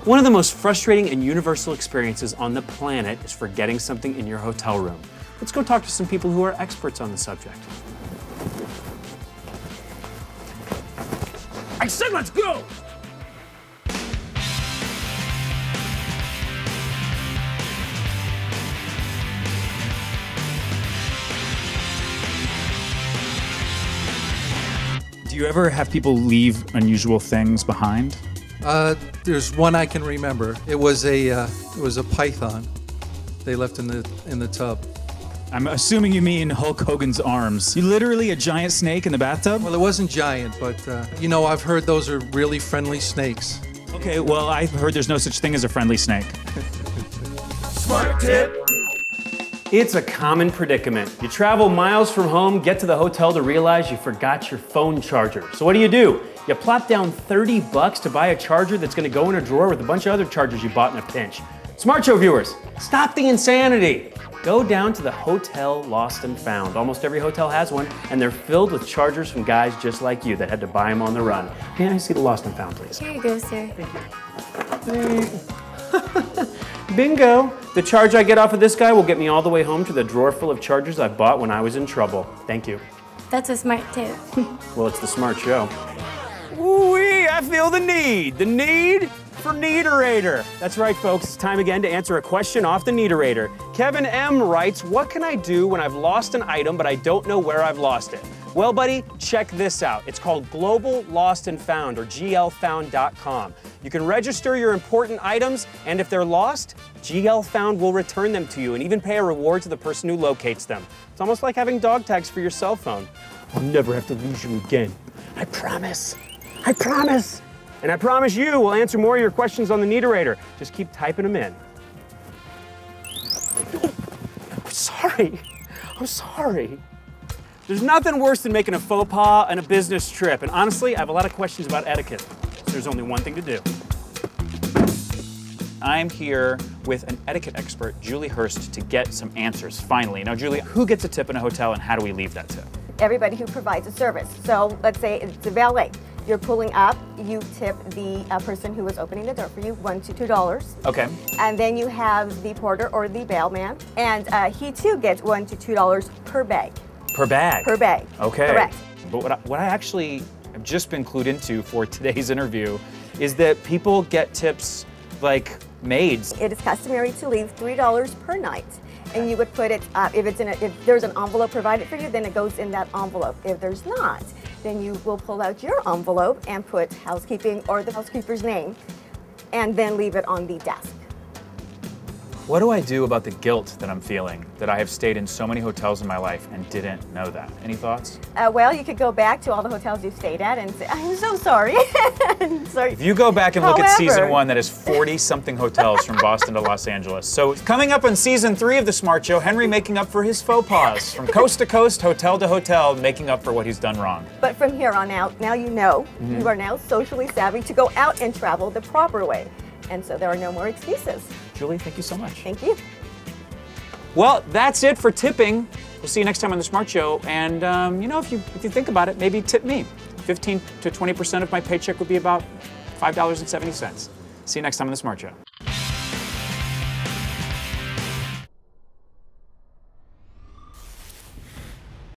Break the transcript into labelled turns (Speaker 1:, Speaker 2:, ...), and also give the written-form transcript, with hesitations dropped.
Speaker 1: One of the most frustrating and universal experiences on the planet is forgetting something in your hotel room. Let's go talk to some people who are experts on the subject. I said let's go!
Speaker 2: Do you ever have people leave unusual things behind?
Speaker 3: There's one I can remember. It was a python they left in the tub.
Speaker 2: I'm assuming you mean Hulk Hogan's arms. You literally a giant snake in the bathtub?
Speaker 3: Well, it wasn't giant, but you know, I've heard those are really friendly snakes.
Speaker 2: Okay, well, I've heard there's no such thing as a friendly snake.
Speaker 1: Smart tip. It's a common predicament. You travel miles from home, get to the hotel to realize you forgot your phone charger. So what do? You plop down $30 to buy a charger that's gonna go in a drawer with a bunch of other chargers you bought in a pinch. Smart Show viewers, stop the insanity. Go down to the Hotel Lost and Found. Almost every hotel has one, and they're filled with chargers from guys just like you that had to buy them on the run. May I see the Lost and Found, please?
Speaker 4: Here you go, sir.
Speaker 1: Thank you. Bingo! The charge I get off of this guy will get me all the way home to the drawer full of chargers I bought when I was in trouble. Thank you.
Speaker 4: That's a smart tip.
Speaker 1: Well, it's the Smart Show. Ooh-wee, I feel the need for Neederator. That's right, folks, it's time again to answer a question off the Neederator. Kevin M. writes, what can I do when I've lost an item but I don't know where I've lost it? Well, buddy, check this out. It's called Global Lost and Found, or glfound.com. You can register your important items, and if they're lost, GL Found will return them to you and even pay a reward to the person who locates them. It's almost like having dog tags for your cell phone. I'll never have to lose you again. I promise. I promise. And I promise you we'll answer more of your questions on the Neederator. Just keep typing them in. I'm sorry. There's nothing worse than making a faux pas on a business trip. And honestly, I have a lot of questions about etiquette. So there's only one thing to do.
Speaker 2: I'm here with an etiquette expert, Julie Hurst, to get some answers, finally. Now, Julie, who gets a tip in a hotel and how do we leave that tip?
Speaker 5: Everybody who provides a service. So let's say it's a valet. You're pulling up, you tip the person who was opening the door for you $1 to $2.
Speaker 2: Okay.
Speaker 5: And then you have the porter or the bellman, and he too gets $1 to $2 per bag.
Speaker 2: Per bag?
Speaker 5: Per bag.
Speaker 2: Okay.
Speaker 5: Correct.
Speaker 2: But what I actually have just been clued into for today's interview is that people get tips like maids.
Speaker 5: It is customary to leave $3 per night. And you would put it, if there's an envelope provided for you, then it goes in that envelope. If there's not, then you will pull out your envelope and put housekeeping or the housekeeper's name, and then leave it on the desk.
Speaker 2: What do I do about the guilt that I'm feeling that I have stayed in so many hotels in my life and didn't know that? Any thoughts?
Speaker 5: Well, you could go back to all the hotels you've stayed at and say, I'm so sorry. Sorry.
Speaker 2: If you go back and look at season 1, that is 40-something hotels from Boston to Los Angeles. So coming up on season 3 of The Smart Show, Henry making up for his faux pas. From coast to coast, hotel to hotel, making up for what he's done wrong.
Speaker 5: But from here on out, now you know, you are now socially savvy to go out and travel the proper way. And so there are no more excuses.
Speaker 2: Julie, thank you so much.
Speaker 5: Thank you.
Speaker 2: Well, that's it for tipping. We'll see you next time on The Smart Show. And, you know, if you think about it, maybe tip me. 15 to 20% of my paycheck would be about $5.70. See you next time on The Smart Show.